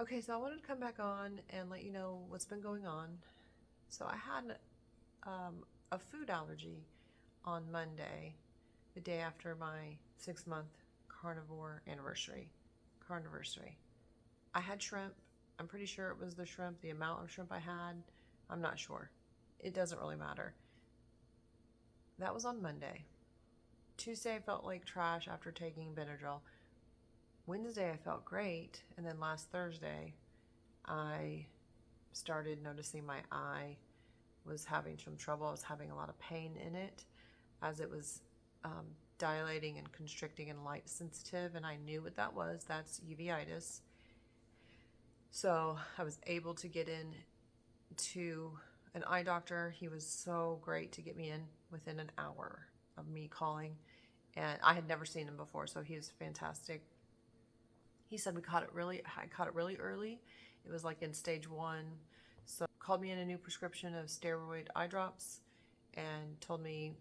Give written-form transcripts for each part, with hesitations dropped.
Okay, so I wanted to come back on and let you know what's been going on. So I had a food allergy on Monday, the day after my 6 month carnivore anniversary. Carniversary. I had shrimp. I'm pretty sure it was the shrimp, the amount of shrimp I had. I'm not sure. It doesn't really matter. That was on Monday. Tuesday I felt like trash after taking Benadryl. Wednesday I felt great, and then last Thursday I started noticing my eye was having some trouble. I was having a lot of pain in it as it was dilating and constricting and light sensitive, and I knew what that was. That's uveitis. So I was able to get in to an eye doctor. He was so great to get me in within an hour of me calling, and I had never seen him before, so he was fantastic. He said I caught it really early. It was like in stage 1. So called me in a new prescription of steroid eye drops and told me,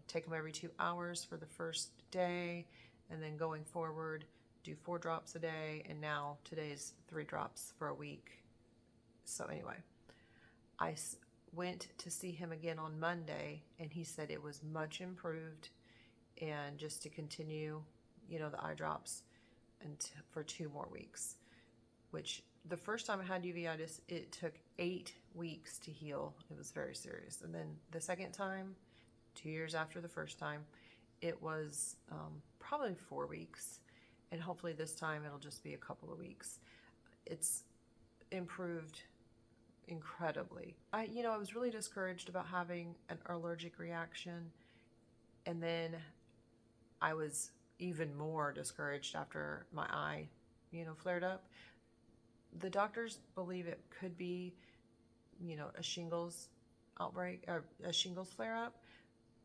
take them every 2 hours for the first day, and then going forward, do 4 drops a day. And now today's 3 drops for a week. So anyway, I went to see him again on Monday, and he said it was much improved, and just to continue, the eye drops and for 2 more weeks. Which the first time I had uveitis, it took 8 weeks to heal. It was very serious. And then the second time, 2 years after the first time, it was probably 4 weeks. And hopefully this time it'll just be a couple of weeks. It's improved incredibly. I was really discouraged about having an allergic reaction. And then I was even more discouraged after my eye, flared up. The doctors believe it could be, a shingles outbreak or a shingles flare up.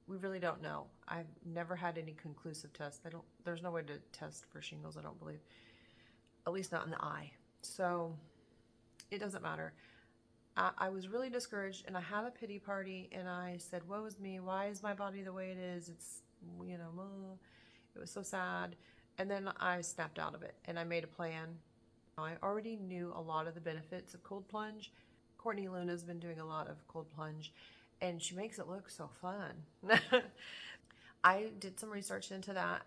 We really don't know. I've never had any conclusive tests. There's no way to test for shingles, I don't believe. At least not in the eye. So it doesn't matter. I was really discouraged, and I had a pity party, and I said, woe is me. Why is my body the way it is? It's, it was so sad. And then I snapped out of it, and I made a plan. I already knew a lot of the benefits of cold plunge. Courtney Luna's been doing a lot of cold plunge, and she makes it look so fun. I did some research into that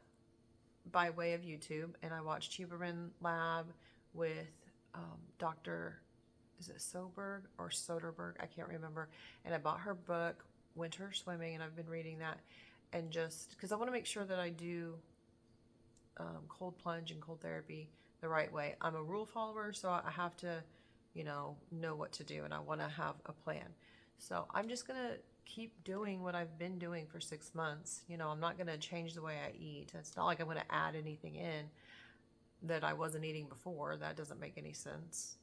by way of YouTube, and I watched Huberman Lab with Dr. Is it Soberg or Soderberg? I can't remember. And I bought her book, Winter Swimming, and I've been reading that. And just because I want to make sure that I do cold plunge and cold therapy the right way. I'm a rule follower, so I have to, know what to do, and I want to have a plan. So I'm just going to keep doing what I've been doing for 6 months. I'm not going to change the way I eat. It's not like I'm going to add anything in that I wasn't eating before. That doesn't make any sense.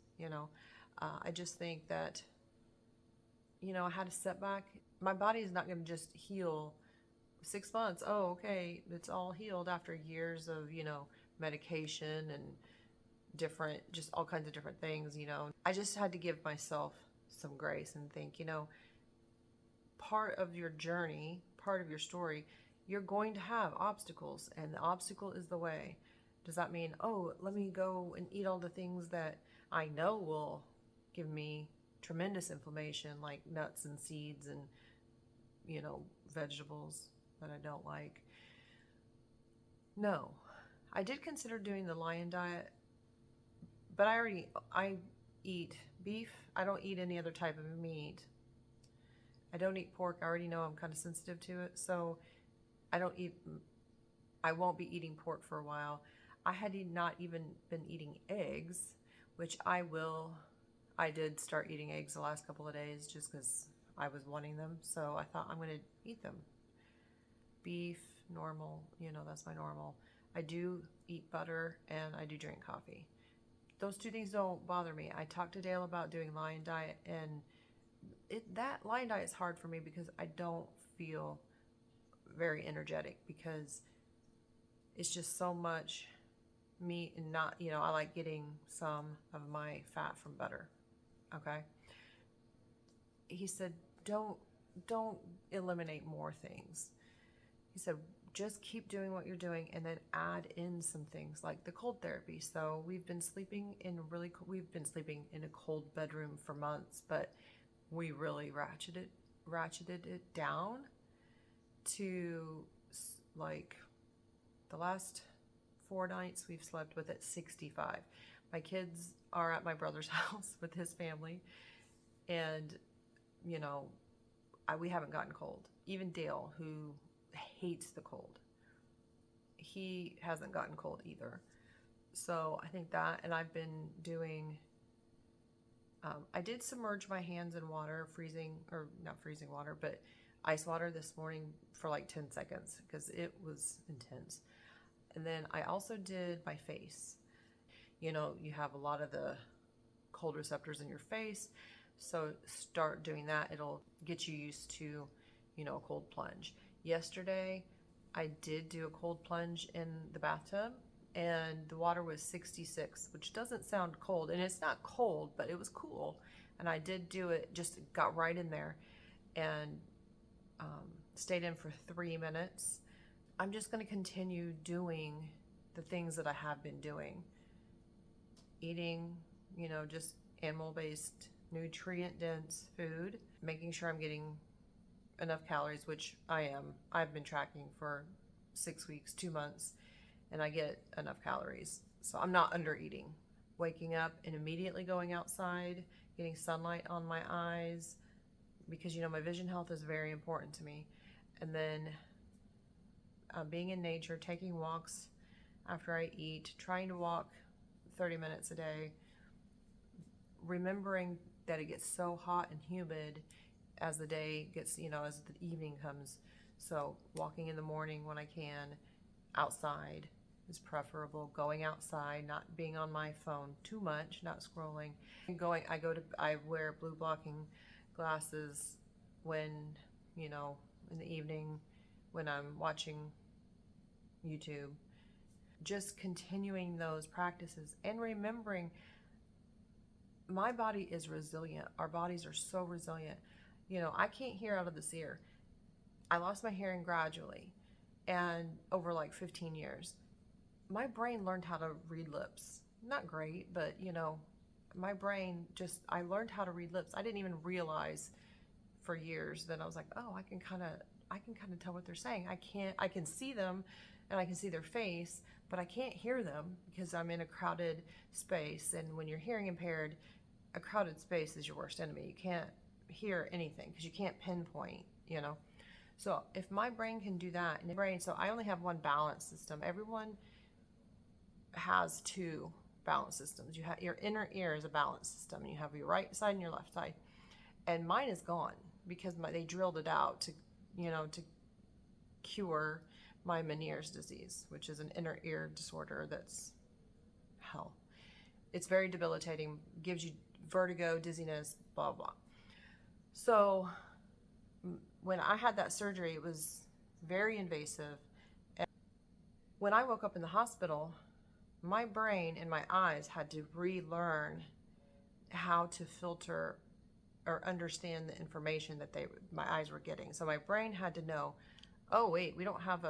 I just think that, I had a setback. My body is not going to just heal 6 months. Oh, okay, it's all healed after years of, medication and just all kinds of different things. I just had to give myself some grace and think, part of your journey, part of your story, you're going to have obstacles, and the obstacle is the way. Does that mean, oh, let me go and eat all the things that I know will give me tremendous inflammation, like nuts and seeds and, vegetables that I don't like? No. I did consider doing the lion diet, but I eat beef. I don't eat any other type of meat. I don't eat pork. I already know I'm kind of sensitive to it, so I don't eat. I won't be eating pork for a while. I had not even been eating eggs, which I will. I did start eating eggs the last couple of days just because I was wanting them, so I thought I'm going to eat them. Beef, normal, that's my normal. I do eat butter, and I do drink coffee. Those two things don't bother me. I talked to Dale about doing lion diet, and that lion diet is hard for me because I don't feel very energetic, because it's just so much meat and not, I like getting some of my fat from butter. Okay. He said, don't eliminate more things. He said, just keep doing what you're doing, and then add in some things like the cold therapy. So we've been sleeping in a cold bedroom for months, but we really ratcheted it down to like the last 4 nights we've slept with at 65. My kids are at my brother's house with his family, and you know, we haven't gotten cold. Even Dale, who hates the cold, he hasn't gotten cold either. So I think that, and I've been doing, I did submerge my hands in water, not freezing water, but ice water this morning for like 10 seconds because it was intense. And then I also did my face. You know, you have a lot of the cold receptors in your face. So start doing that. It'll get you used to, a cold plunge. Yesterday, I did do a cold plunge in the bathtub, and the water was 66, which doesn't sound cold. And it's not cold, but it was cool. And I did do it, just got right in there and stayed in for 3 minutes. I'm just going to continue doing the things that I have been doing. Eating, just animal-based, nutrient-dense food, making sure I'm getting enough calories, which I am. I've been tracking for 6 weeks, 2 months, and I get enough calories. So I'm not under eating. Waking up and immediately going outside, getting sunlight on my eyes, because my vision health is very important to me. And then being in nature, taking walks after I eat, trying to walk 30 minutes a day, remembering that it gets so hot and humid as the day gets, as the evening comes. So walking in the morning when I can, outside is preferable. Going outside, not being on my phone too much, not scrolling. I wear blue blocking glasses when, in the evening when I'm watching YouTube. Just continuing those practices and remembering my body is resilient. Our bodies are so resilient. I can't hear out of this ear. I lost my hearing gradually and over like 15 years. My brain learned how to read lips. Not great, but my brain I learned how to read lips. I didn't even realize for years that I was like, oh, I can kind of tell what they're saying. I can see them and I can see their face, but I can't hear them because I'm in a crowded space. And when you're hearing impaired, a crowded space is your worst enemy. You can't hear anything because you can't pinpoint, So if my brain can do that, so I only have one balance system. Everyone has 2 balance systems. You have your inner ear is a balance system. You have your right side and your left side, and mine is gone because they drilled it out to cure my Meniere's disease, which is an inner ear disorder that's hell. It's very debilitating, gives you vertigo, dizziness, blah, blah. So when I had that surgery, it was very invasive. And when I woke up in the hospital, my brain and my eyes had to relearn how to filter or understand the information that my eyes were getting. So my brain had to know, oh wait, we don't have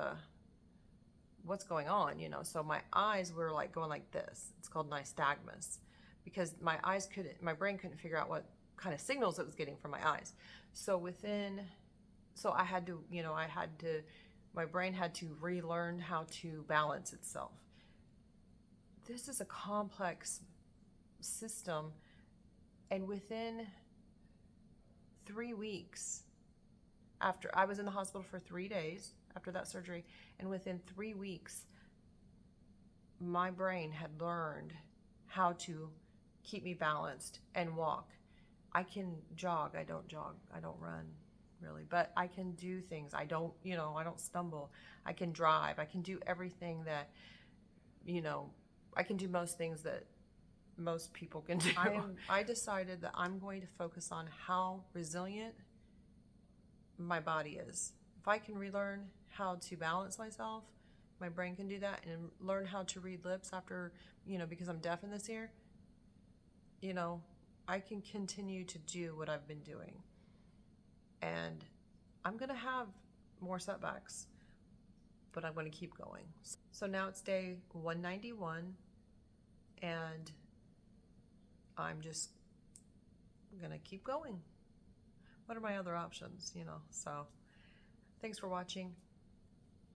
what's going on, So my eyes were like going like this. It's called nystagmus, because my brain couldn't figure out what kind of signals it was getting from my eyes. So I had to, my brain had to relearn how to balance itself. This is a complex system, and within 3 weeks, after I was in the hospital for 3 days after that surgery, and within 3 weeks, my brain had learned how to keep me balanced and walk. I can jog. I don't run really, but I can do things. I don't stumble. I can drive. I can do everything that, I can do most things that most people can do. I decided that I'm going to focus on how resilient my body is. If I can relearn how to balance myself, my brain can do that, and learn how to read lips after, because I'm deaf in this ear, I can continue to do what I've been doing. And I'm going to have more setbacks. but I'm going to keep going. So now it's day 191, and I'm just going to keep going. What are my other options, So thanks for watching.